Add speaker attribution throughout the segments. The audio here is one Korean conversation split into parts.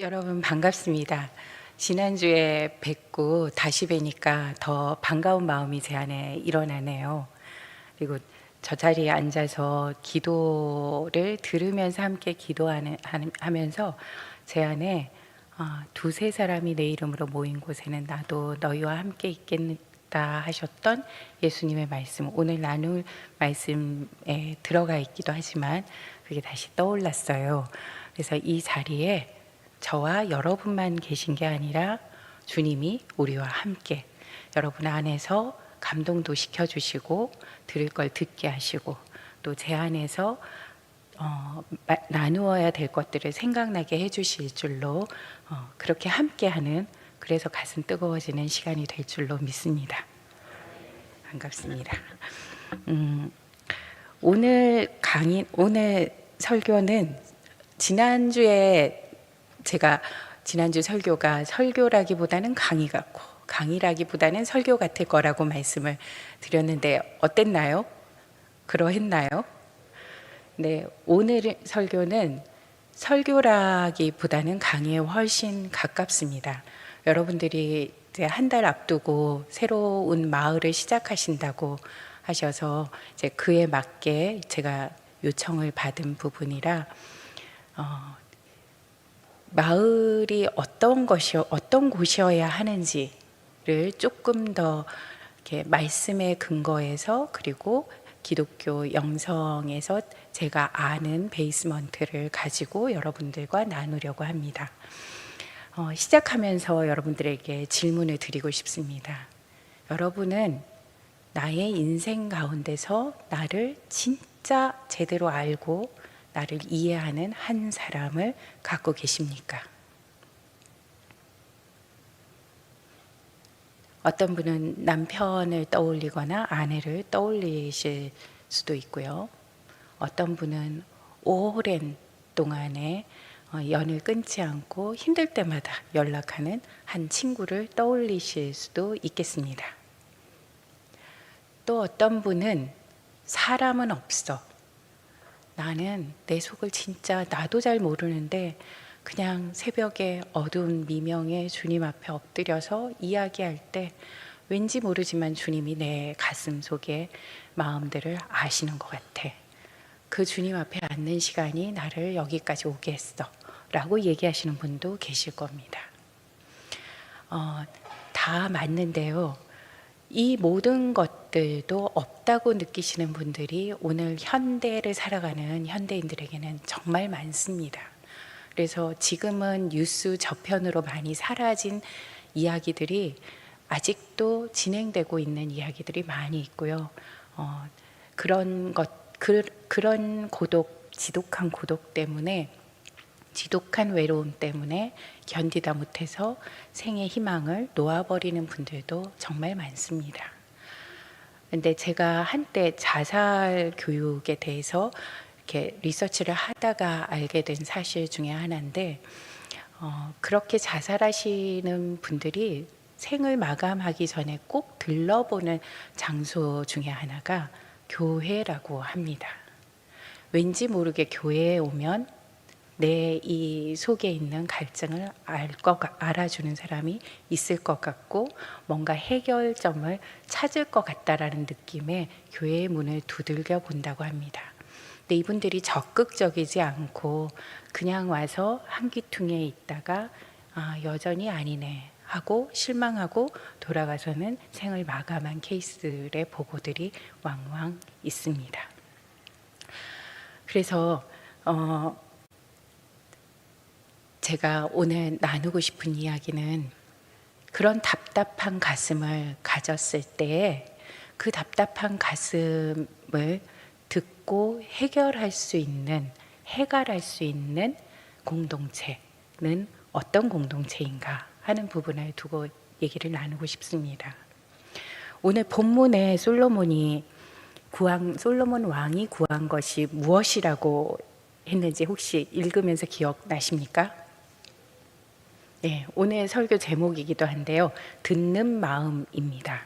Speaker 1: 여러분 반갑습니다. 지난주에 뵙고 다시 뵈니까 더 반가운 마음이 제 안에 일어나네요. 그리고 저 자리에 앉아서 기도를 들으면서 함께 하면서 제 안에 두세 사람이 내 이름으로 모인 곳에는 나도 너희와 함께 있겠다 하셨던 예수님의 말씀, 오늘 나눌 말씀에 들어가 있기도 하지만 그게 다시 떠올랐어요. 그래서 이 자리에 저와 여러분만 계신 게 아니라 주님이 우리와 함께 여러분 안에서 감동도 시켜주시고 들을 걸 듣게 하시고 또 제 안에서 나누어야 될 것들을 생각나게 해주실 줄로 그렇게 함께하는, 그래서 가슴 뜨거워지는 시간이 될 줄로 믿습니다. 반갑습니다. 오늘 설교는 지난주 설교가 설교라기보다는 강의 같고 강의라기보다는 설교 같을 거라고 말씀을 드렸는데 어땠나요? 그러했나요? 네, 오늘 설교는 설교라기보다는 강의에 훨씬 가깝습니다. 여러분들이 이제 한 달 앞두고 새로운 마을을 시작하신다고 하셔서 이제 그에 맞게 제가 요청을 받은 부분이라 마을이 어떤 곳이어야 하는지를 조금 더 이렇게 말씀의 근거에서 그리고 기독교 영성에서 제가 아는 베이스먼트를 가지고 여러분들과 나누려고 합니다. 시작하면서 여러분들에게 질문을 드리고 싶습니다. 여러분은 나의 인생 가운데서 나를 진짜 제대로 알고 나를 이해하는 한 사람을 갖고 계십니까? 어떤 분은 남편을 떠올리거나 아내를 떠올리실 수도 있고요. 어떤 분은 오랜 동안에 연을 끊지 않고 힘들 때마다 연락하는 한 친구를 떠올리실 수도 있겠습니다. 또 어떤 분은 사람은 없어. 나는 내 속을 진짜 나도 잘 모르는데 그냥 새벽에 어두운 미명에 주님 앞에 엎드려서 이야기할 때 왠지 모르지만 주님이 내 가슴 속에 마음들을 아시는 것 같아. 그 주님 앞에 앉는 시간이 나를 여기까지 오게 했어 라고 얘기하시는 분도 계실 겁니다. 다 맞는데요. 이 모든 것들도 없다고 느끼시는 분들이 오늘 현대를 살아가는 현대인들에게는 정말 많습니다. 그래서 지금은 뉴스 저편으로 많이 사라진 이야기들이 아직도 진행되고 있는 이야기들이 많이 있고요. 그런 고독, 지독한 고독 때문에, 지독한 외로움 때문에 견디다 못해서 생의 희망을 놓아버리는 분들도 정말 많습니다. 근데 제가 한때 자살 교육에 대해서 이렇게 리서치를 하다가 알게 된 사실 중에 하나인데, 그렇게 자살하시는 분들이 생을 마감하기 전에 꼭 들러보는 장소 중에 하나가 교회라고 합니다. 왠지 모르게 교회에 오면 내 이 속에 있는 갈증을 알아주는 사람이 있을 것 같고 뭔가 해결점을 찾을 것 같다라는 느낌에 교회의 문을 두들겨 본다고 합니다. 근데 이분들이 적극적이지 않고 그냥 와서 한귀퉁에 있다가 여전히 아니네 하고 실망하고 돌아가서는 생을 마감한 케이스들의 보고들이 왕왕 있습니다. 그래서 제가 오늘 나누고 싶은 이야기는 그런 답답한 가슴을 가졌을 때에 그 답답한 가슴을 듣고 해갈할 수 있는 공동체는 어떤 공동체인가 하는 부분을 두고 얘기를 나누고 싶습니다. 오늘 본문에 솔로몬 왕이 구한 것이 무엇이라고 했는지 혹시 읽으면서 기억나십니까? 네, 오늘 설교 제목이기도 한데요. 듣는 마음입니다.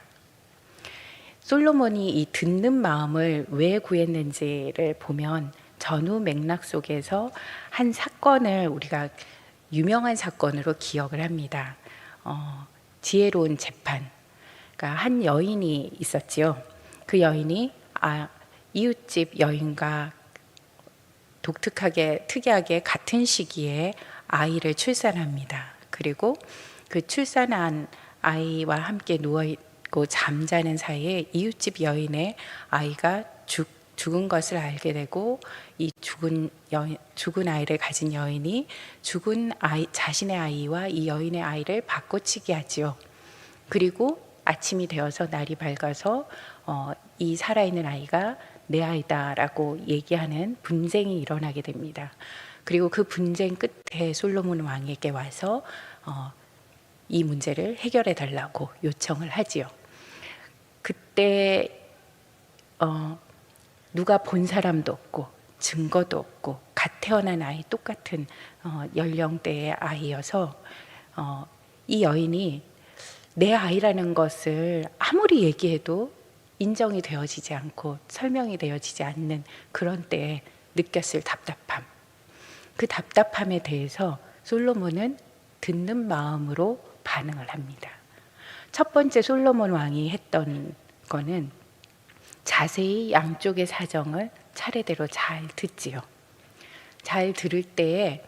Speaker 1: 솔로몬이 이 듣는 마음을 왜 구했는지를 보면 전후 맥락 속에서 한 사건을 우리가 유명한 사건으로 기억을 합니다. 지혜로운 재판. 그러니까 한 여인이 있었지요. 그 여인이 이웃집 여인과 특이하게 같은 시기에 아이를 출산합니다. 그리고 그 출산한 아이와 함께 누워있고 잠자는 사이에 이웃집 여인의 아이가 죽은 것을 알게 되고, 이 죽은 아이를 가진 여인이 자신의 아이와 이 여인의 아이를 바꿔치기 하지요. 그리고 아침이 되어서 날이 밝아서 이 살아있는 아이가 내 아이다라고 얘기하는 분쟁이 일어나게 됩니다. 그리고 그 분쟁 끝에 솔로몬 왕에게 와서 이 문제를 해결해 달라고 요청을 하지요. 그때 누가 본 사람도 없고 증거도 없고 갓 태어난 아이, 똑같은 연령대의 아이여서 이 여인이 내 아이라는 것을 아무리 얘기해도 인정이 되어지지 않고 설명이 되어지지 않는 그런 때에 느꼈을 답답함. 그 답답함에 대해서 솔로몬은 듣는 마음으로 반응을 합니다. 첫 번째 솔로몬 왕이 했던 거는 자세히 양쪽의 사정을 차례대로 잘 듣지요. 잘 들을 때에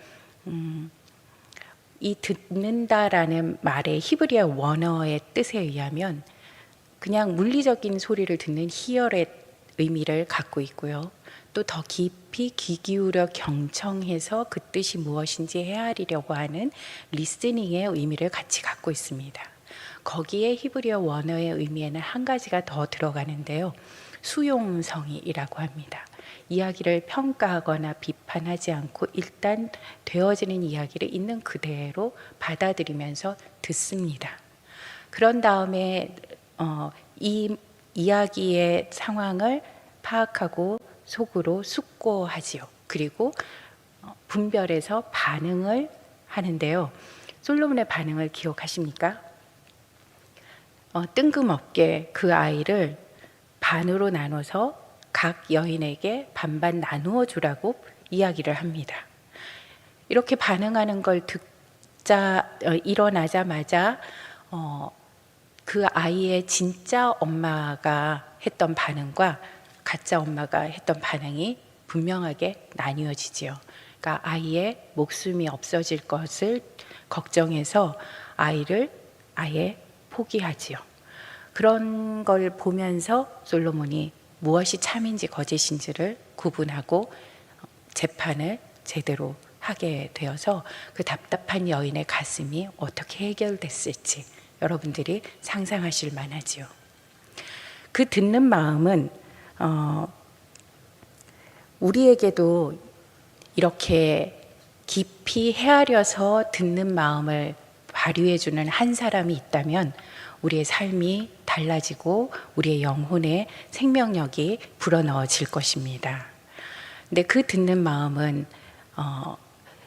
Speaker 1: 이 듣는다라는 말의 히브리어 원어의 뜻에 의하면 그냥 물리적인 소리를 듣는 히얼의 의미를 갖고 있고요. 또 더 깊이 귀 기울여 경청해서 그 뜻이 무엇인지 헤아리려고 하는 리스닝의 의미를 같이 갖고 있습니다. 거기에 히브리어 원어의 의미에는 한 가지가 더 들어가는데요. 수용성이라고 합니다. 이야기를 평가하거나 비판하지 않고 일단 되어지는 이야기를 있는 그대로 받아들이면서 듣습니다. 그런 다음에 이 이야기의 상황을 파악하고 속으로 숙고하지요. 그리고 분별해서 반응을 하는데요. 솔로몬의 반응을 기억하십니까? 뜬금없게 그 아이를 반으로 나눠서 각 여인에게 반반 나누어 주라고 이야기를 합니다. 이렇게 반응하는 걸 일어나자마자 그 아이의 진짜 엄마가 했던 반응과 가짜 엄마가 했던 반응이 분명하게 나뉘어지지요. 그러니까 아이의 목숨이 없어질 것을 걱정해서 아이를 아예 포기하지요. 그런 걸 보면서 솔로몬이 무엇이 참인지 거짓인지를 구분하고 재판을 제대로 하게 되어서 그 답답한 여인의 가슴이 어떻게 해결됐을지 여러분들이 상상하실 만하지요. 그 듣는 마음은 우리에게도 이렇게 깊이 헤아려서 듣는 마음을 발휘해주는 한 사람이 있다면 우리의 삶이 달라지고 우리의 영혼의 생명력이 불어넣어질 것입니다. 근데 그 듣는 마음은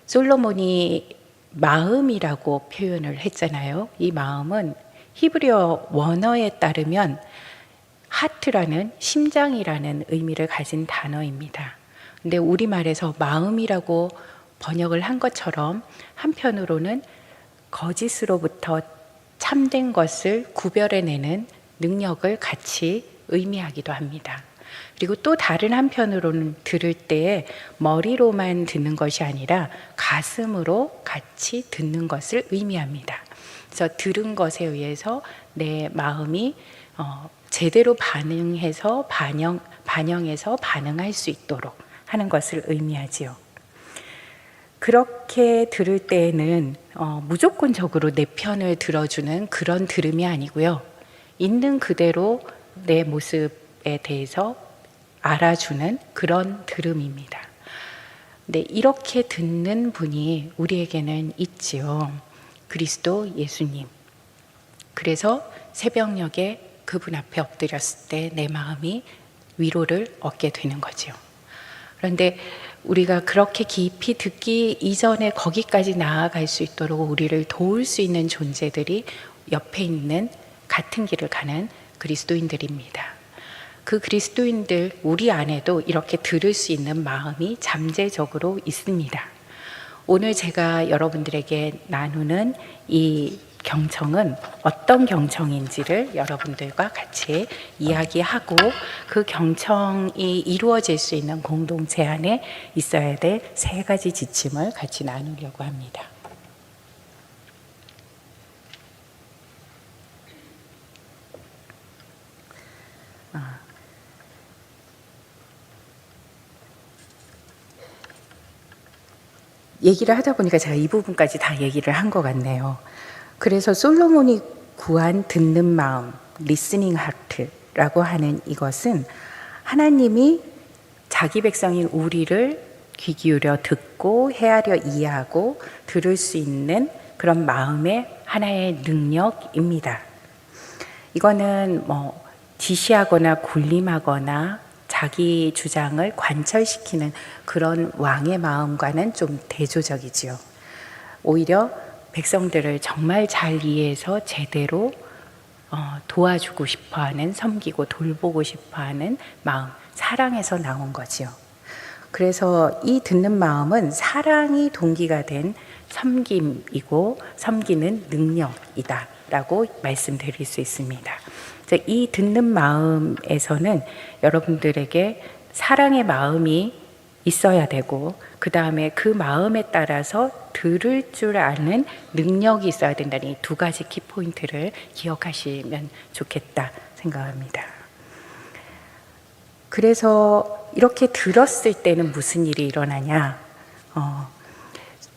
Speaker 1: 솔로몬이 마음이라고 표현을 했잖아요. 이 마음은 히브리어 원어에 따르면 하트라는 심장이라는 의미를 가진 단어입니다. 근데 우리말에서 마음이라고 번역을 한 것처럼 한편으로는 거짓으로부터 참된 것을 구별해내는 능력을 같이 의미하기도 합니다. 그리고 또 다른 한편으로는 들을 때 머리로만 듣는 것이 아니라 가슴으로 같이 듣는 것을 의미합니다. 그래서 들은 것에 의해서 내 마음이 제대로 반응해서 반영해서 반응할 수 있도록 하는 것을 의미하지요. 그렇게 들을 때에는 무조건적으로 내 편을 들어주는 그런 들음이 아니고요. 있는 그대로 내 모습에 대해서 알아주는 그런 들음입니다. 근데 이렇게 듣는 분이 우리에게는 있지요. 그리스도 예수님. 그래서 새벽녘에 그분 앞에 엎드렸을 때 내 마음이 위로를 얻게 되는 거죠. 그런데 우리가 그렇게 깊이 듣기 이전에 거기까지 나아갈 수 있도록 우리를 도울 수 있는 존재들이 옆에 있는 같은 길을 가는 그리스도인들입니다. 그 그리스도인들 우리 안에도 이렇게 들을 수 있는 마음이 잠재적으로 있습니다. 오늘 제가 여러분들에게 나누는 이 경청은 어떤 경청인지를 여러분들과 같이 이야기하고 그 경청이 이루어질 수 있는 공동체 안에 있어야 될 3가지 지침을 같이 나누려고 합니다. 얘기를 하다 보니까 제가 이 부분까지 다 얘기를 한 것 같네요. 그래서 솔로몬이 구한 듣는 마음, listening heart라고 하는 이것은 하나님이 자기 백성인 우리를 귀 기울여 듣고 헤아려 이해하고 들을 수 있는 그런 마음의 하나의 능력입니다. 이거는 지시하거나 군림하거나 자기 주장을 관철시키는 그런 왕의 마음과는 좀 대조적이지요. 오히려 백성들을 정말 잘 이해해서 제대로 도와주고 싶어하는, 섬기고 돌보고 싶어하는 마음, 사랑에서 나온 거지요. 그래서 이 듣는 마음은 사랑이 동기가 된 섬김이고 섬기는 능력이다 라고 말씀드릴 수 있습니다. 이 듣는 마음에서는 여러분들에게 사랑의 마음이 있어야 되고 그 다음에 그 마음에 따라서 들을 줄 아는 능력이 있어야 된다는 이 2가지 키포인트를 기억하시면 좋겠다 생각합니다. 그래서 이렇게 들었을 때는 무슨 일이 일어나냐?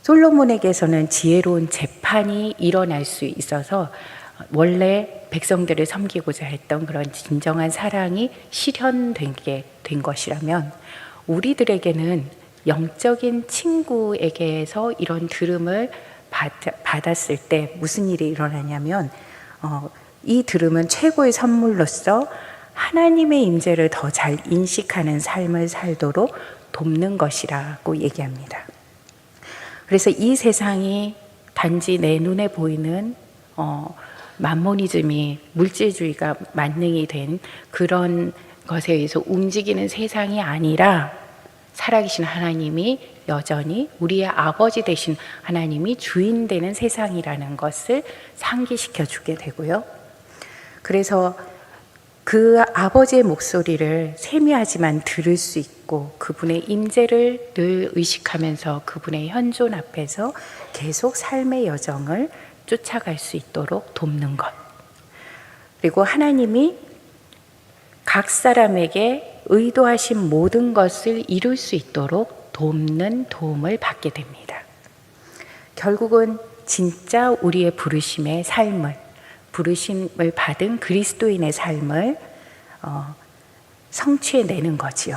Speaker 1: 솔로몬에게서는 지혜로운 재판이 일어날 수 있어서 원래 백성들을 섬기고자 했던 그런 진정한 사랑이 실현되게 된 것이라면 우리들에게는 영적인 친구에게서 이런 들음을 받았을 때 무슨 일이 일어나냐면 이 들음은 최고의 선물로서 하나님의 임재를 더 잘 인식하는 삶을 살도록 돕는 것이라고 얘기합니다. 그래서 이 세상이 단지 내 눈에 보이는 만모니즘이 물질주의가 만능이 된 그런 것에 의해서 움직이는 세상이 아니라 살아계신 하나님이 여전히 우리의 아버지 되신 하나님이 주인 되는 세상이라는 것을 상기시켜 주게 되고요. 그래서 그 아버지의 목소리를 세미하지만 들을 수 있고 그분의 임재를 늘 의식하면서 그분의 현존 앞에서 계속 삶의 여정을 쫓아갈 수 있도록 돕는 것. 그리고 하나님이 각 사람에게 의도하신 모든 것을 이룰 수 있도록 돕는 도움을 받게 됩니다. 결국은 진짜 우리의 부르심의 삶을, 부르심을 받은 그리스도인의 삶을 성취해내는 거지요.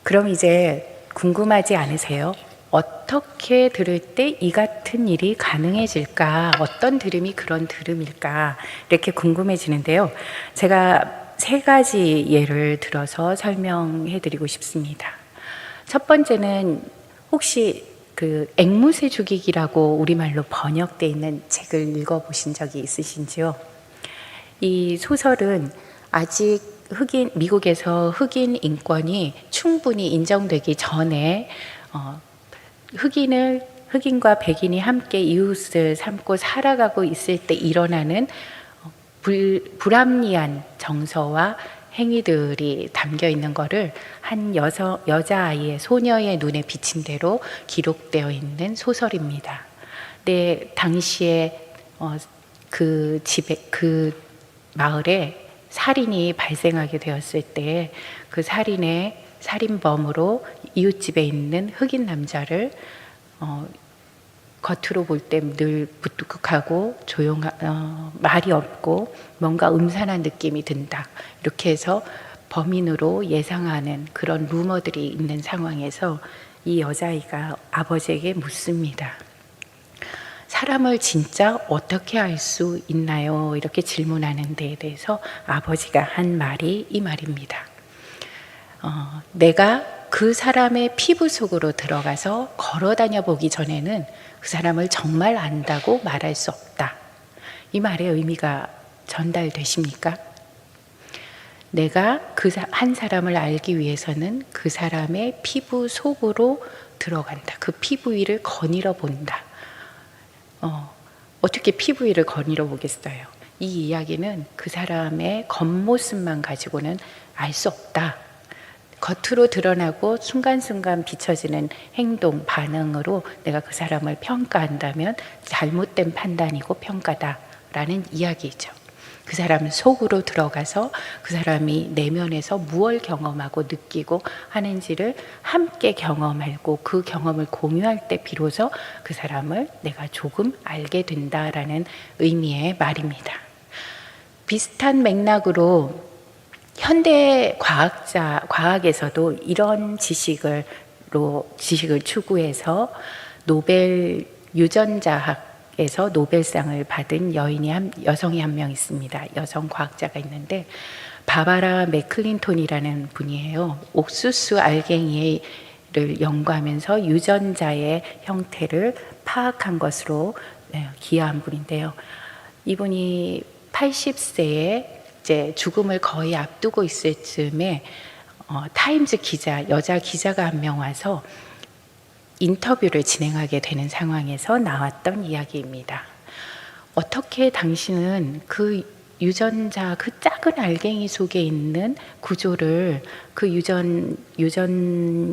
Speaker 1: 그럼 이제 궁금하지 않으세요? 어떻게 들을 때 이 같은 일이 가능해질까? 어떤 들음이 그런 들음일까? 이렇게 궁금해지는데요. 제가 3가지 예를 들어서 설명해 드리고 싶습니다. 첫 번째는 혹시 그 앵무새 죽이기라고 우리말로 번역되어 있는 책을 읽어보신 적이 있으신지요? 이 소설은 아직 미국에서 흑인 인권이 충분히 인정되기 전에 흑인과 백인이 함께 이웃을 삶고 살아가고 있을 때 일어나는 불합리한 정서와 행위들이 담겨 있는 것을 한 여자아이의 소녀의 눈에 비친 대로 기록되어 있는 소설입니다. 네, 당시에 그 마을에 살인이 발생하게 되었을 때 그 살인범으로 이웃집에 있는 흑인 남자를 겉으로 볼 때 늘 무뚝뚝하고 말이 없고 뭔가 음산한 느낌이 든다. 이렇게 해서 범인으로 예상하는 그런 루머들이 있는 상황에서 이 여자아이가 아버지에게 묻습니다. 사람을 진짜 어떻게 알 수 있나요? 이렇게 질문하는 데에 대해서 아버지가 한 말이 이 말입니다. 내가 그 사람의 피부 속으로 들어가서 걸어 다녀 보기 전에는 그 사람을 정말 안다고 말할 수 없다. 이 말의 의미가 전달되십니까? 내가 한 사람을 알기 위해서는 그 사람의 피부 속으로 들어간다. 그 피부위를 거닐어 본다. 어떻게 피부위를 거닐어 보겠어요? 이 이야기는 그 사람의 겉모습만 가지고는 알 수 없다. 겉으로 드러나고 순간순간 비춰지는 행동, 반응으로 내가 그 사람을 평가한다면 잘못된 판단이고 평가다라는 이야기죠. 그 사람 속으로 들어가서 그 사람이 내면에서 무엇을 경험하고 느끼고 하는지를 함께 경험하고 그 경험을 공유할 때 비로소 그 사람을 내가 조금 알게 된다라는 의미의 말입니다. 비슷한 맥락으로 현대 과학에서도 이런 지식을 추구해서 노벨 유전자학에서 노벨상을 받은 여성이 한 명 있습니다. 여성 과학자가 있는데 바바라 맥클린톤이라는 분이에요. 옥수수 알갱이를 연구하면서 유전자의 형태를 파악한 것으로 기여한 분인데요. 이분이 80세에 이제 죽음을 거의 앞두고 있을 즈음에 타임즈 기자, 여자 기자가 한 명 와서 인터뷰를 진행하게 되는 상황에서 나왔던 이야기입니다. 어떻게 당신은 그 유전자, 그 작은 알갱이 속에 있는 구조를, 그 유전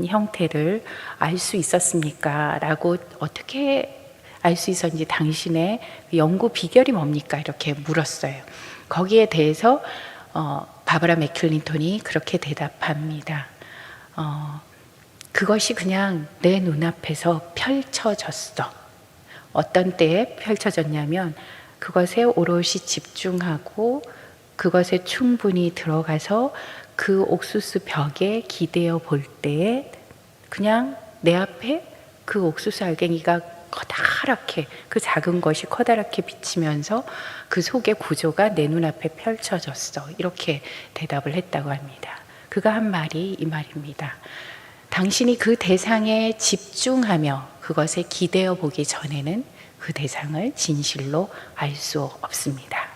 Speaker 1: 형태를 알 수 있었습니까? 라고 어떻게 알 수 있었는지 당신의 연구 비결이 뭡니까? 이렇게 물었어요. 거기에 대해서 바바라 맥클린톤이 그렇게 대답합니다. 그것이 그냥 내 눈앞에서 펼쳐졌어. 어떤 때에 펼쳐졌냐면 그것에 오롯이 집중하고 그것에 충분히 들어가서 그 옥수수 벽에 기대어 볼 때에 그냥 내 앞에 그 옥수수 알갱이가 커다랗게, 그 작은 것이 커다랗게 비치면서 그 속의 구조가 내 눈앞에 펼쳐졌어. 이렇게 대답을 했다고 합니다. 그가 한 말이 이 말입니다. 당신이 그 대상에 집중하며 그것에 기대어 보기 전에는 그 대상을 진실로 알 수 없습니다.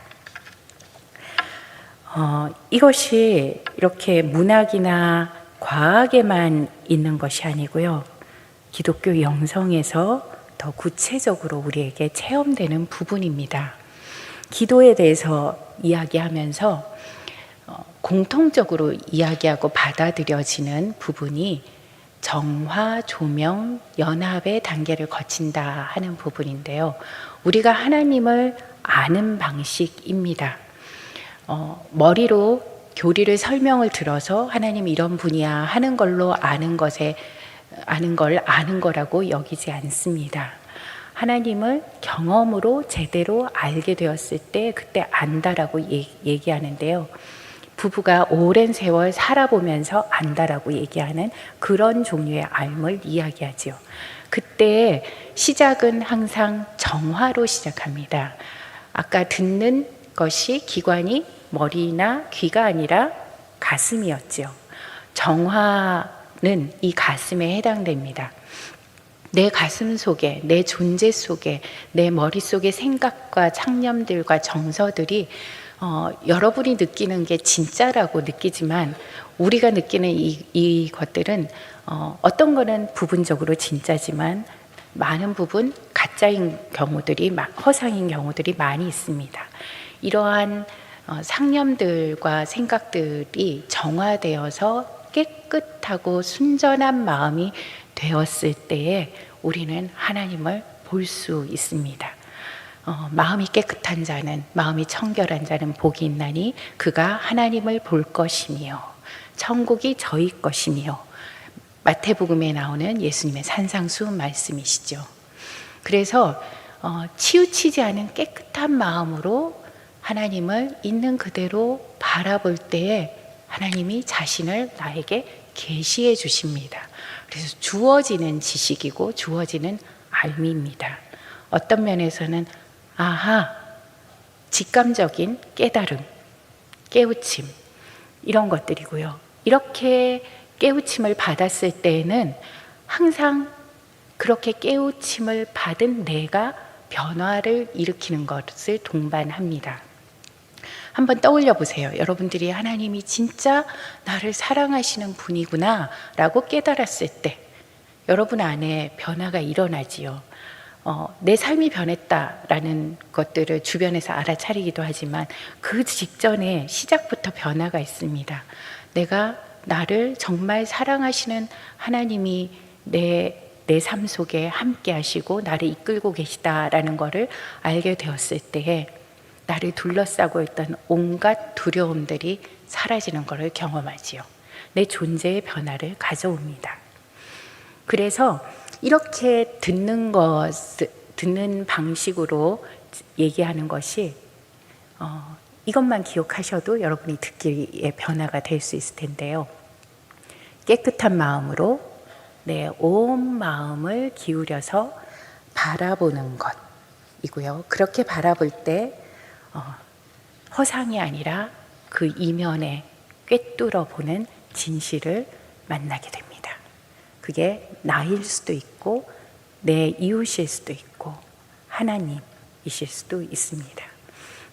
Speaker 1: 이것이 이렇게 문학이나 과학에만 있는 것이 아니고요. 기독교 영성에서 더 구체적으로 우리에게 체험되는 부분입니다. 기도에 대해서 이야기하면서 공통적으로 이야기하고 받아들여지는 부분이 정화, 조명, 연합의 단계를 거친다 하는 부분인데요. 우리가 하나님을 아는 방식입니다. 머리로 교리를 설명을 들어서 하나님 이런 분이야 하는 걸로 아는 걸 아는 거라고 여기지 않습니다. 하나님을 경험으로 제대로 알게 되었을 때 그때 안다라고 얘기하는데요. 부부가 오랜 세월 살아보면서 안다라고 얘기하는 그런 종류의 알을 이야기하지요. 그때 시작은 항상 정화로 시작합니다. 아까 듣는 것이 기관이 머리나 귀가 아니라 가슴이었지요. 정화는 이 가슴에 해당됩니다. 내 가슴 속에, 내 존재 속에, 내 머릿속의 생각과 창념들과 정서들이 여러분이 느끼는 게 진짜라고 느끼지만 우리가 느끼는 이 것들은 어떤 거는 부분적으로 진짜지만 많은 부분 가짜인 경우들이, 허상인 경우들이 많이 있습니다. 이러한 상념들과 생각들이 정화되어서 깨끗하고 순전한 마음이 되었을 때에 우리는 하나님을 볼 수 있습니다. 마음이 깨끗한 자는, 마음이 청결한 자는 복이 있나니 그가 하나님을 볼 것이며 천국이 저희 것이며, 마태복음에 나오는 예수님의 산상수 말씀이시죠. 그래서 치우치지 않은 깨끗한 마음으로 하나님을 있는 그대로 바라볼 때에 하나님이 자신을 나에게 계시해 주십니다. 그래서 주어지는 지식이고 주어지는 알미입니다. 어떤 면에서는 아하, 직감적인 깨달음, 깨우침, 이런 것들이고요. 이렇게 깨우침을 받았을 때에는 항상 그렇게 깨우침을 받은 내가 변화를 일으키는 것을 동반합니다. 한번 떠올려 보세요. 여러분들이 하나님이 진짜 나를 사랑하시는 분이구나 라고 깨달았을 때 여러분 안에 변화가 일어나지요. 내 삶이 변했다라는 것들을 주변에서 알아차리기도 하지만 그 직전에 시작부터 변화가 있습니다. 내가 나를 정말 사랑하시는 하나님이 내 삶 속에 함께 하시고 나를 이끌고 계시다라는 것을 알게 되었을 때에 나를 둘러싸고 있던 온갖 두려움들이 사라지는 것을 경험하지요. 내 존재의 변화를 가져옵니다. 그래서 이렇게 듣는 방식으로 얘기하는 것이 이것만 기억하셔도 여러분이 듣기에 변화가 될 수 있을 텐데요. 깨끗한 마음으로 내 온 마음을 기울여서 바라보는 것이고요. 그렇게 바라볼 때 허상이 아니라 그 이면에 꿰뚫어 보는 진실을 만나게 됩니다. 그게 나일 수도 있고 내 이웃일 수도 있고 하나님이실 수도 있습니다.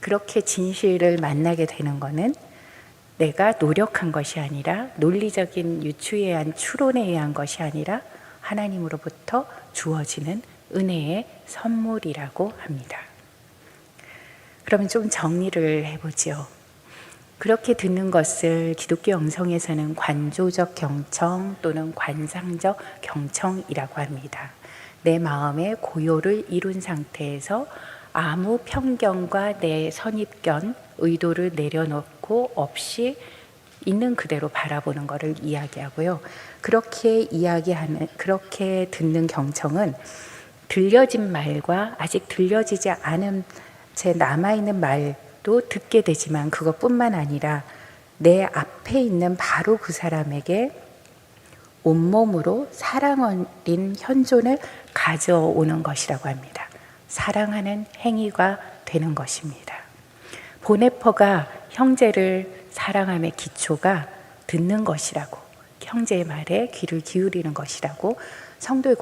Speaker 1: 그렇게 진실을 만나게 되는 것은 내가 노력한 것이 아니라 논리적인 유추에 의한 추론에 의한 것이 아니라 하나님으로부터 주어지는 은혜의 선물이라고 합니다. 그러면 좀 정리를 해보죠. 그렇게 듣는 것을 기독교 영성에서는 관조적 경청 또는 관상적 경청이라고 합니다. 내 마음의 고요를 이룬 상태에서 아무 편견과 내 선입견, 의도를 내려놓고 없이 있는 그대로 바라보는 것을 이야기하고요. 그렇게 듣는 경청은 들려진 말과 아직 들려지지 않은 채 남아있는 말도 듣게 되지만 그것뿐만 아니라 내 앞에 있는 바로 그 사람에게 온몸으로 사랑 어린 현존을 가져오는 것이라고 합니다. 사랑하는 행위가 되는 것입니다. 보네퍼가 형제를 사랑함의 기초가 듣는 것이라고, 형제의 말에 귀를 기울이는 것이라고 성도의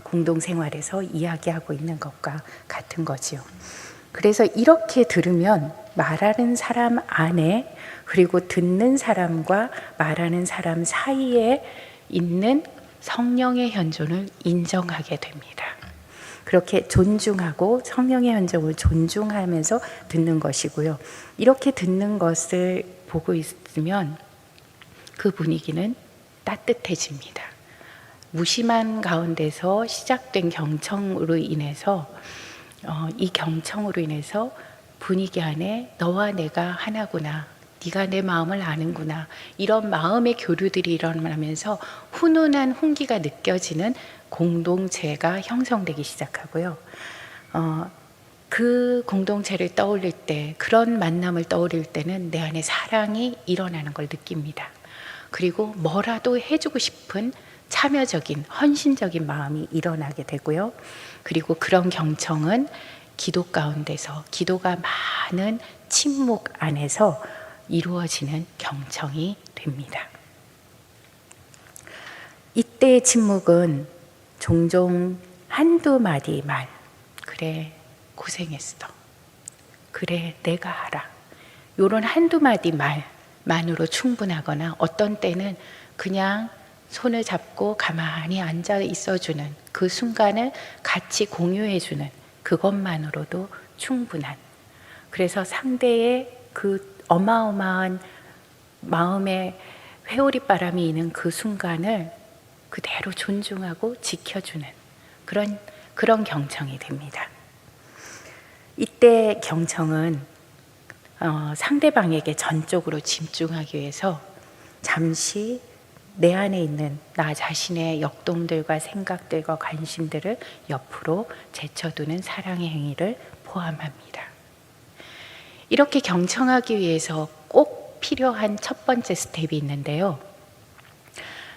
Speaker 1: 공동생활에서 이야기하고 있는 것과 같은 거지요. 그래서 이렇게 들으면 말하는 사람 안에 그리고 듣는 사람과 말하는 사람 사이에 있는 성령의 현존을 인정하게 됩니다. 그렇게 존중하고 성령의 현존을 존중하면서 듣는 것이고요. 이렇게 듣는 것을 보고 있으면 그 분위기는 따뜻해집니다. 무심한 가운데서 시작된 경청으로 인해서 이 경청으로 인해서 분위기 안에 너와 내가 하나구나, 네가 내 마음을 아는구나, 이런 마음의 교류들이 일어나면서 훈훈한 훈기가 느껴지는 공동체가 형성되기 시작하고요. 그 공동체를 떠올릴 때, 그런 만남을 떠올릴 때는 내 안에 사랑이 일어나는 걸 느낍니다. 그리고 뭐라도 해주고 싶은 참여적인, 헌신적인 마음이 일어나게 되고요. 그리고 그런 경청은 기도 가운데서, 기도가 많은 침묵 안에서 이루어지는 경청이 됩니다. 이때의 침묵은 종종 한두 마디 말, 그래 고생했어, 그래 내가 알아, 이런 한두 마디 말만으로 충분하거나 어떤 때는 그냥 손을 잡고 가만히 앉아 있어주는 그 순간을 같이 공유해주는 그것만으로도 충분한, 그래서 상대의 그 어마어마한 마음의 회오리 바람이 있는 그 순간을 그대로 존중하고 지켜주는 그런 경청이 됩니다. 이때 경청은 상대방에게 전적으로 집중하기 위해서 잠시 내 안에 있는 나 자신의 역동들과 생각들과 관심들을 옆으로 제쳐두는 사랑의 행위를 포함합니다. 이렇게 경청하기 위해서 꼭 필요한 첫 번째 스텝이 있는데요.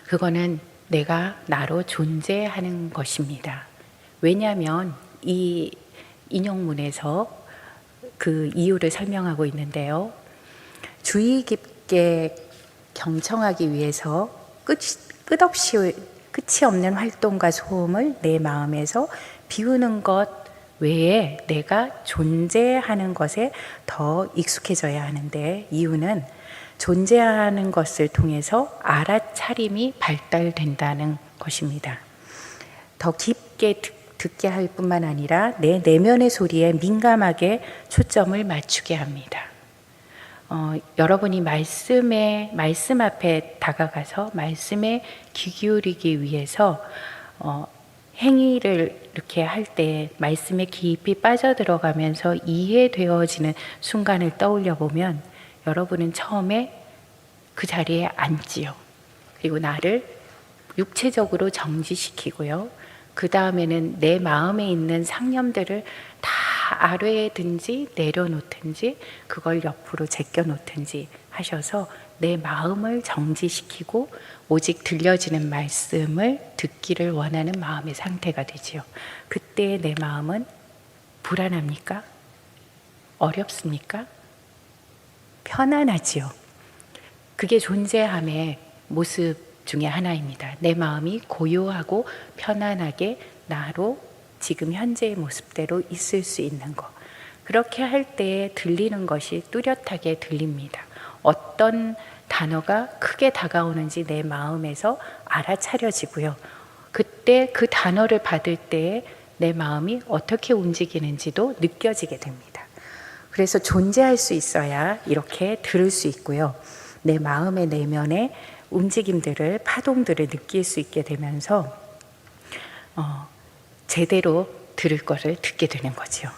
Speaker 1: 그거는 내가 나로 존재하는 것입니다. 왜냐하면 이 인용문에서 그 이유를 설명하고 있는데요. 주의 깊게 경청하기 위해서 끝이 없는 활동과 소음을 내 마음에서 비우는 것 외에 내가 존재하는 것에 더 익숙해져야 하는데, 이유는 존재하는 것을 통해서 알아차림이 발달된다는 것입니다. 더 깊게 듣게 할 뿐만 아니라 내 내면의 소리에 민감하게 초점을 맞추게 합니다. 여러분이 말씀 앞에 다가가서 말씀에 귀 기울이기 위해서 행위를 이렇게 할 때 말씀에 깊이 빠져들어가면서 이해되어지는 순간을 떠올려 보면 여러분은 처음에 그 자리에 앉지요. 그리고 나를 육체적으로 정지시키고요. 그 다음에는 내 마음에 있는 상념들을 다 아래든지 내려놓든지 그걸 옆으로 제껴놓든지 하셔서 내 마음을 정지시키고 오직 들려지는 말씀을 듣기를 원하는 마음의 상태가 되지요. 그때 내 마음은 불안합니까? 어렵습니까? 편안하지요. 그게 존재함의 모습 중에 하나입니다. 내 마음이 고요하고 편안하게 나로 지금 현재의 모습대로 있을 수 있는 것. 그렇게 할 때 들리는 것이 뚜렷하게 들립니다. 어떤 단어가 크게 다가오는지 내 마음에서 알아차려지고요. 그때 그 단어를 받을 때에 내 마음이 어떻게 움직이는지도 느껴지게 됩니다. 그래서 존재할 수 있어야 이렇게 들을 수 있고요. 내 마음의 내면의 움직임들을, 파동들을 느낄 수 있게 되면서 제대로 들을 것을 듣게 되는 거죠.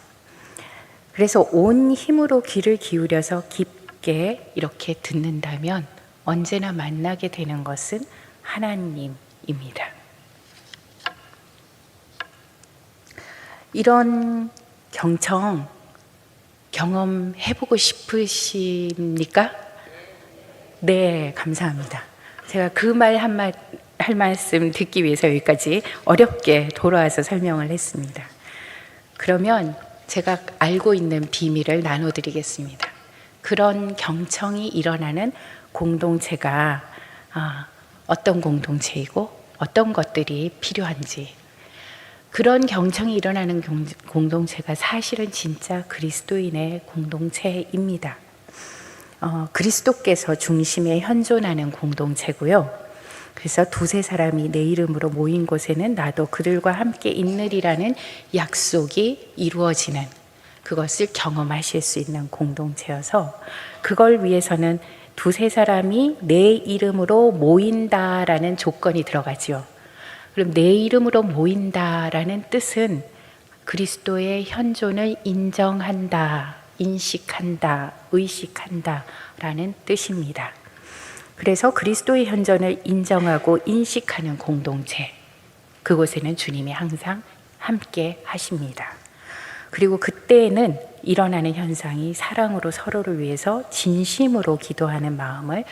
Speaker 1: 그래서 온 힘으로 귀를 기울여서 깊게 이렇게 듣는다면 언제나 만나게 되는 것은 하나님입니다. 이런 경청 경험해보고 싶으십니까? 네, 감사합니다. 제가 그 할 말씀 듣기 위해서 여기까지 어렵게 돌아와서 설명을 했습니다. 그러면 제가 알고 있는 비밀을 나눠드리겠습니다. 그런 경청이 일어나는 공동체가 어떤 공동체이고 어떤 것들이 필요한지, 그런 경청이 일어나는 공동체가 사실은 진짜 그리스도인의 공동체입니다. 그리스도께서 중심에 현존하는 공동체고요. 그래서 두세 사람이 내 이름으로 모인 곳에는 나도 그들과 함께 있느리라는 약속이 이루어지는, 그것을 경험하실 수 있는 공동체여서, 그걸 위해서는 두세 사람이 내 이름으로 모인다라는 조건이 들어가지요. 그럼 내 이름으로 모인다라는 뜻은 그리스도의 현존을 인정한다, 인식한다, 의식한다 라는 뜻입니다. 그래서 그리스도의 현존을 인정하고 인식하는 공동체, 그곳에는 주님이 항상 함께 하십니다. 그리고 그때에는 일어나는 현상이 사랑으로 서로를 위해서 진심으로 기도하는 마음을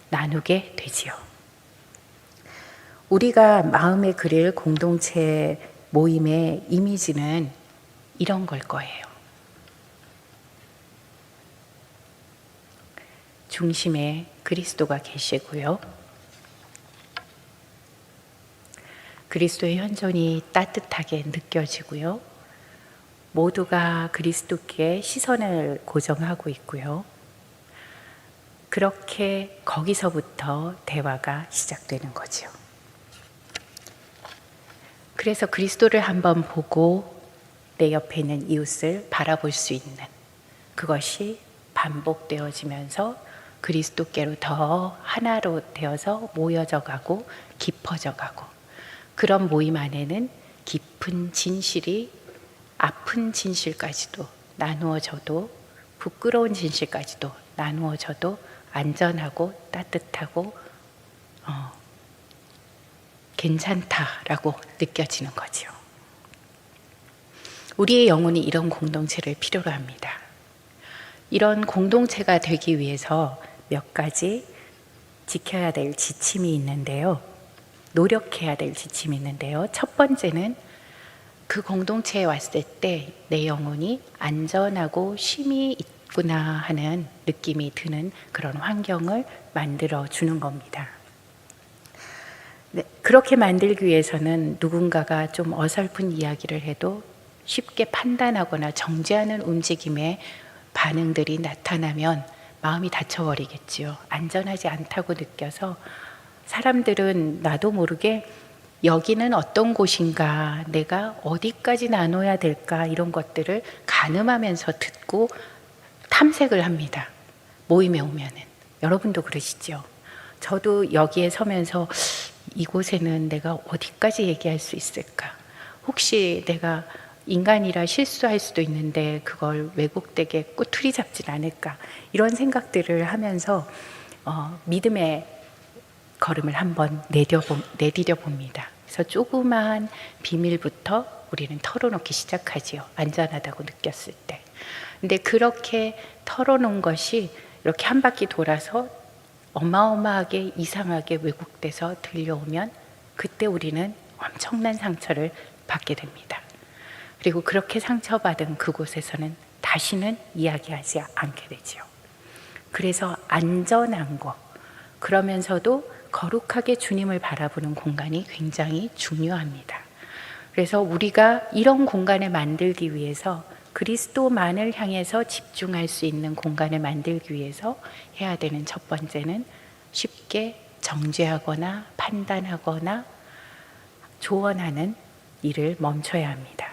Speaker 1: 나누게 되지요. 우리가 마음에 그릴 공동체 모임의 이미지는 이런 걸 거예요. 중심에 그리스도가 계시고요. 그리스도의 현존이 따뜻하게 느껴지고요. 모두가 그리스도께 시선을 고정하고 있고요. 그렇게 거기서부터 대화가 시작되는 거죠. 그래서 그리스도를 한번 보고 내 옆에 있는 이웃을 바라볼 수 있는, 그것이 반복되어지면서 그리스도께로 더 하나로 되어서 모여져 가고 깊어져 가고, 그런 모임 안에는 깊은 진실이 아픈 진실까지도 나누어져도, 부끄러운 진실까지도 나누어져도 안전하고 따뜻하고 괜찮다라고 느껴지는 거죠. 우리의 영혼이 이런 공동체를 필요로 합니다. 이런 공동체가 되기 위해서 몇 가지 지켜야 될 지침이 있는데요. 노력해야 될 지침이 있는데요. 첫 번째는 그 공동체에 왔을 때 내 영혼이 안전하고 쉼이 있구나 하는 느낌이 드는 그런 환경을 만들어 주는 겁니다. 네, 그렇게 만들기 위해서는 누군가가 좀 어설픈 이야기를 해도 쉽게 판단하거나 정죄하는 움직임에 반응들이 나타나면 마음이 닫혀버리겠지요. 안전하지 않다고 느껴서 사람들은 나도 모르게 여기는 어떤 곳인가, 내가 어디까지 나눠야 될까, 이런 것들을 가늠하면서 듣고 탐색을 합니다. 모임에 오면은. 여러분도 그러시죠? 저도 여기에 서면서 이곳에는 내가 어디까지 얘기할 수 있을까? 혹시 내가 인간이라 실수할 수도 있는데 그걸 왜곡되게 꼬투리 잡진 않을까? 이런 생각들을 하면서 믿음의 걸음을 한번 내디뎌 봅니다. 그래서 조그마한 비밀부터 우리는 털어놓기 시작하지요. 안전하다고 느꼈을 때. 근데 그렇게 털어놓은 것이 이렇게 한 바퀴 돌아서 어마어마하게 이상하게 왜곡돼서 들려오면 그때 우리는 엄청난 상처를 받게 됩니다. 그리고 그렇게 상처받은 그곳에서는 다시는 이야기하지 않게 되지요. 그래서 안전한 거, 그러면서도 거룩하게 주님을 바라보는 공간이 굉장히 중요합니다. 그래서 우리가 이런 공간을 만들기 위해서 그리스도만을 향해서 집중할 수 있는 공간을 만들기 위해서 해야 되는 첫 번째는 쉽게 정죄하거나 판단하거나 조언하는 일을 멈춰야 합니다.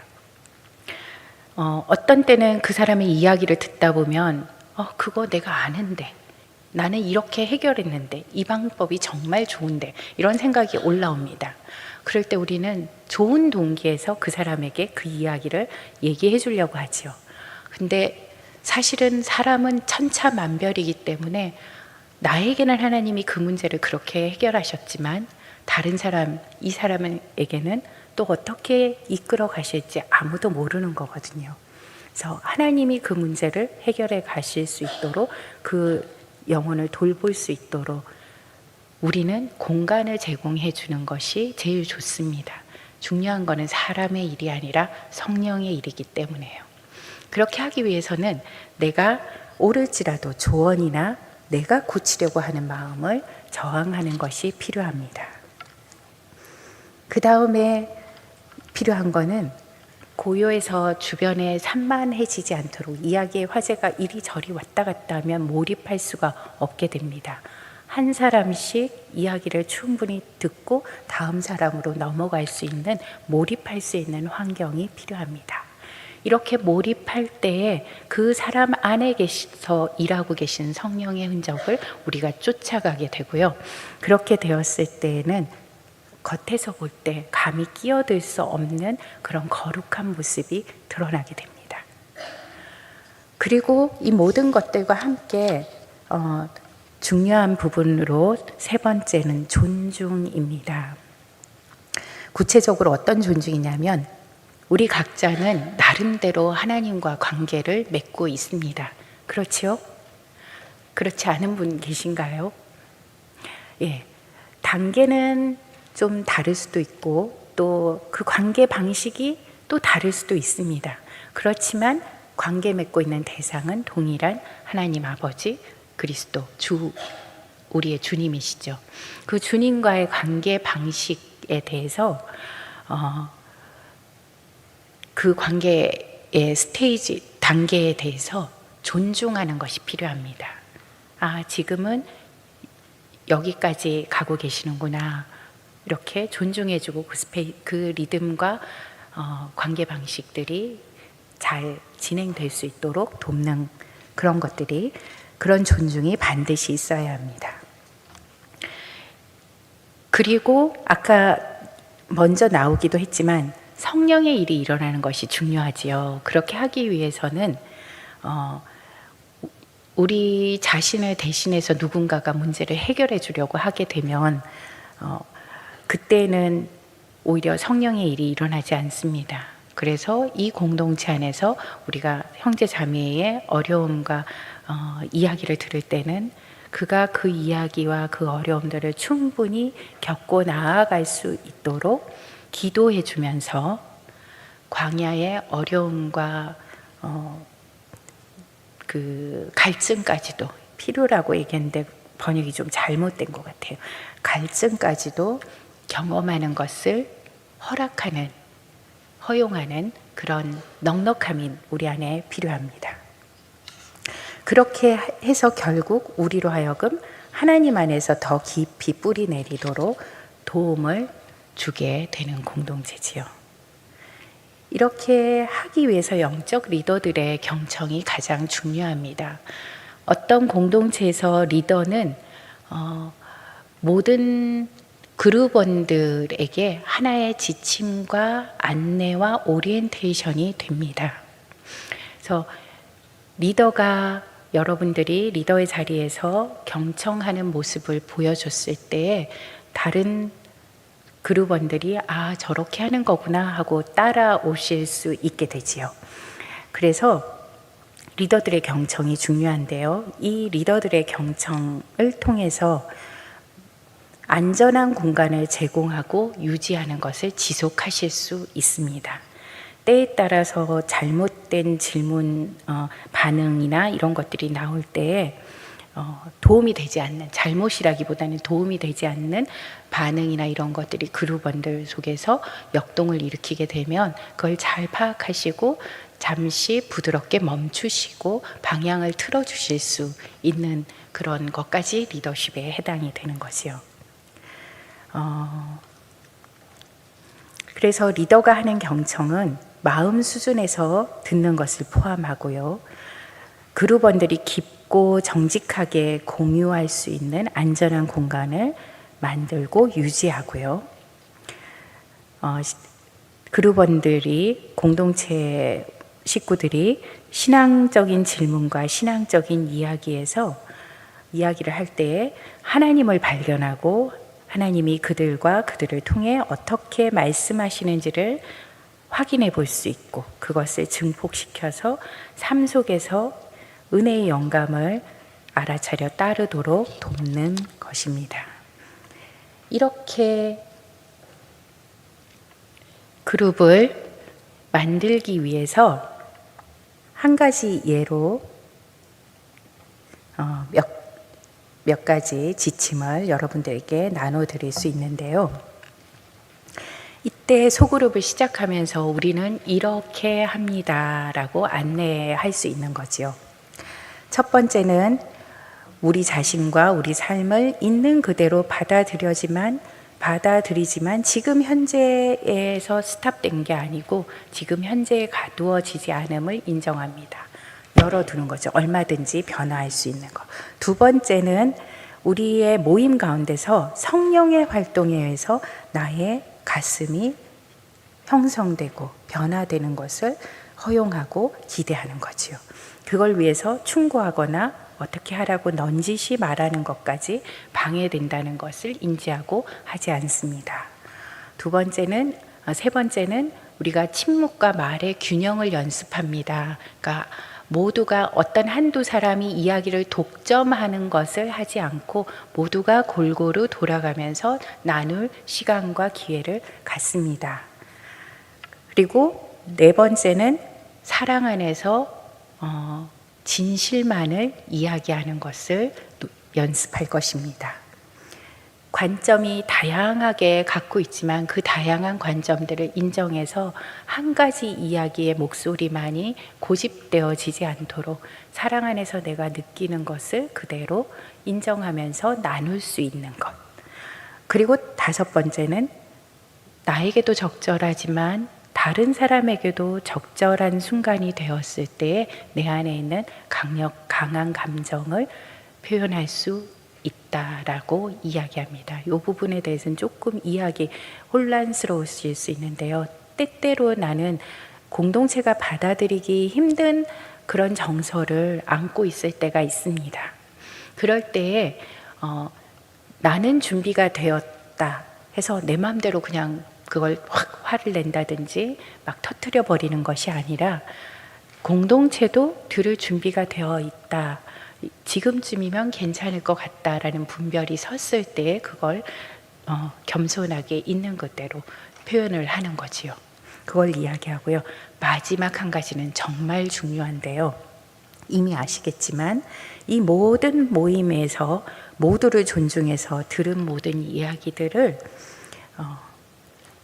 Speaker 1: 어떤 때는 그 사람의 이야기를 듣다 보면 그거 내가 아는데, 나는 이렇게 해결했는데, 이 방법이 정말 좋은데, 이런 생각이 올라옵니다. 그럴 때 우리는 좋은 동기에서 그 사람에게 그 이야기를 얘기해 주려고 하죠. 근데 사실은 사람은 천차만별이기 때문에 나에게는 하나님이 그 문제를 그렇게 해결하셨지만 다른 사람, 이 사람에게는 또 어떻게 이끌어 가실지 아무도 모르는 거거든요. 그래서 하나님이 그 문제를 해결해 가실 수 있도록, 그 영혼을 돌볼 수 있도록 우리는 공간을 제공해 주는 것이 제일 좋습니다. 중요한 것은 사람의 일이 아니라 성령의 일이기 때문에요. 그렇게 하기 위해서는 내가 옳을지라도 조언이나 내가 고치려고 하는 마음을 저항하는 것이 필요합니다. 그 다음에 필요한 것은 고요해서 주변에 산만해지지 않도록 이야기의 화제가 이리저리 왔다 갔다 하면 몰입할 수가 없게 됩니다. 한 사람씩 이야기를 충분히 듣고 다음 사람으로 넘어갈 수 있는, 몰입할 수 있는 환경이 필요합니다. 이렇게 몰입할 때에 그 사람 안에 계셔서 일하고 계신 성령의 흔적을 우리가 쫓아가게 되고요. 그렇게 되었을 때에는 겉에서 볼 때 감히 끼어들 수 없는 그런 거룩한 모습이 드러나게 됩니다. 그리고 이 모든 것들과 함께 중요한 부분으로 세 번째는 존중입니다. 구체적으로 어떤 존중이냐면 우리 각자는 나름대로 하나님과 관계를 맺고 있습니다. 그렇지요? 그렇지 않은 분 계신가요? 예, 단계는 좀 다를 수도 있고 또 그 관계 방식이 또 다를 수도 있습니다. 그렇지만 관계 맺고 있는 대상은 동일한 하나님 아버지, 그리스도, 우리의 주님이시죠. 그 주님과의 관계 방식에 대해서 그 관계의 스테이지, 단계에 대해서 존중하는 것이 필요합니다. 지금은 여기까지 가고 계시는구나. 이렇게 존중해주고 그 리듬과 관계 방식들이 잘 진행될 수 있도록 돕는 그런 것들이, 그런 존중이 반드시 있어야 합니다. 그리고 아까 먼저 나오기도 했지만 성령의 일이 일어나는 것이 중요하지요. 그렇게 하기 위해서는 우리 자신을 대신해서 누군가가 문제를 해결해 주려고 하게 되면 그때는 오히려 성령의 일이 일어나지 않습니다. 그래서 이 공동체 안에서 우리가 형제 자매의 어려움과 이야기를 들을 때는 그가 그 이야기와 그 어려움들을 충분히 겪고 나아갈 수 있도록 기도해 주면서 광야의 어려움과 그 갈증까지도, 필요라고 얘기했는데 번역이 좀 잘못된 것 같아요. 갈증까지도 경험하는 것을 허용하는 그런 넉넉함이 우리 안에 필요합니다. 그렇게 해서 결국 우리로 하여금 하나님 안에서 더 깊이 뿌리 내리도록 도움을 주게 되는 공동체지요. 이렇게 하기 위해서 영적 리더들의 경청이 가장 중요합니다. 어떤 공동체에서 리더는 모든 그룹원들에게 하나의 지침과 안내와 오리엔테이션이 됩니다. 그래서 리더가 여러분들이 리더의 자리에서 경청하는 모습을 보여줬을 때 다른 그룹원들이 아 저렇게 하는 거구나 하고 따라오실 수 있게 되지요. 그래서 리더들의 경청이 중요한데요. 이 리더들의 경청을 통해서 안전한 공간을 제공하고 유지하는 것을 지속하실 수 있습니다. 때에 따라서 잘못된 질문, 반응이나 이런 것들이 나올 때에 도움이 되지 않는, 잘못이라기보다는 도움이 되지 않는 반응이나 이런 것들이 그룹원들 속에서 역동을 일으키게 되면 그걸 잘 파악하시고 잠시 부드럽게 멈추시고 방향을 틀어주실 수 있는 그런 것까지 리더십에 해당이 되는 거지요. 그래서 리더가 하는 경청은 마음 수준에서 듣는 것을 포함하고요. 그룹원들이 깊고 정직하게 공유할 수 있는 안전한 공간을 만들고 유지하고요. 그룹원들이 공동체 식구들이 신앙적인 질문과 신앙적인 이야기를 할 때에 하나님을 발견하고 하나님이 그들을 통해 어떻게 말씀하시는지를 확인해 볼 수 있고 그것을 증폭시켜서 삶 속에서 은혜의 영감을 알아차려 따르도록 돕는 것입니다. 이렇게 그룹을 만들기 위해서 한 가지 예로 몇 가지 지침을 여러분들에게 나눠드릴 수 있는데요. 이때 소그룹을 시작하면서 우리는 이렇게 합니다라고 안내할 수 있는 거죠. 첫 번째는 우리 자신과 우리 삶을 있는 그대로 받아들이지만 지금 현재에서 스탑된 게 아니고 지금 현재에 가두어지지 않음을 인정합니다. 열어두는 거죠. 얼마든지 변화할 수 있는 것. 두 번째는 우리의 모임 가운데서 성령의 활동에 의해서 나의 가슴이 형성되고 변화되는 것을 허용하고 기대하는 거지요. 그걸 위해서 충고하거나 어떻게 하라고 넌지시 말하는 것까지 방해된다는 것을 인지하고 하지 않습니다. 세 번째는 우리가 침묵과 말의 균형을 연습합니다. 그러니까 모두가 어떤 한두 사람이 이야기를 독점하는 것을 하지 않고 모두가 골고루 돌아가면서 나눌 시간과 기회를 갖습니다. 그리고 네 번째는 사랑 안에서 진실만을 이야기하는 것을 연습할 것입니다. 관점이 다양하게 갖고 있지만 그 다양한 관점들을 인정해서 한 가지 이야기의 목소리만이 고집되어지지 않도록 사랑 안에서 내가 느끼는 것을 그대로 인정하면서 나눌 수 있는 것. 그리고 다섯 번째는 나에게도 적절하지만 다른 사람에게도 적절한 순간이 되었을 때에 내 안에 있는 강한 감정을 표현할 수 있다라고 이야기합니다. 이 부분에 대해서는 조금 이야기 혼란스러우실 수 있는데요. 때때로 나는 공동체가 받아들이기 힘든 그런 정서를 안고 있을 때가 있습니다. 그럴 때에 나는 준비가 되었다 해서 내 마음대로 그냥 그걸 확 화를 낸다든지 막 터뜨려 버리는 것이 아니라 공동체도 들을 준비가 되어 있다. 지금쯤이면 괜찮을 것 같다라는 분별이 섰을 때 그걸 겸손하게 있는 그대로 표현을 하는 거지요. 그걸 이야기하고요. 마지막 한 가지는 정말 중요한데요. 이미 아시겠지만 이 모든 모임에서 모두를 존중해서 들은 모든 이야기들을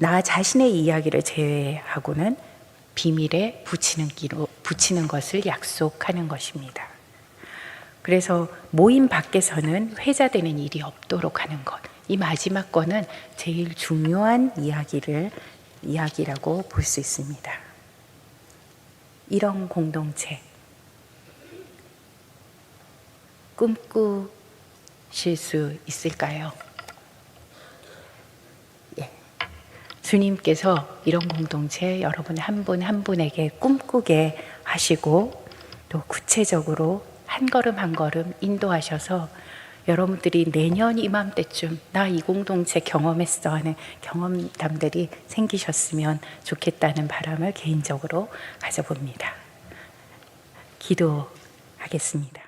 Speaker 1: 나 자신의 이야기를 제외하고는 비밀에 붙이는 것을 약속하는 것입니다. 그래서 모임 밖에서는 회자되는 일이 없도록 하는 것. 이 마지막 거는 제일 중요한 이야기라고 볼 수 있습니다. 이런 공동체 꿈꾸실 수 있을까요? 예. 주님께서 이런 공동체 여러분 한 분 한 분에게 꿈꾸게 하시고 또 구체적으로 한 걸음 한 걸음 인도하셔서 여러분들이 내년 이맘때쯤 나 이 공동체 경험했어 하는 경험담들이 생기셨으면 좋겠다는 바람을 개인적으로 가져봅니다. 기도하겠습니다.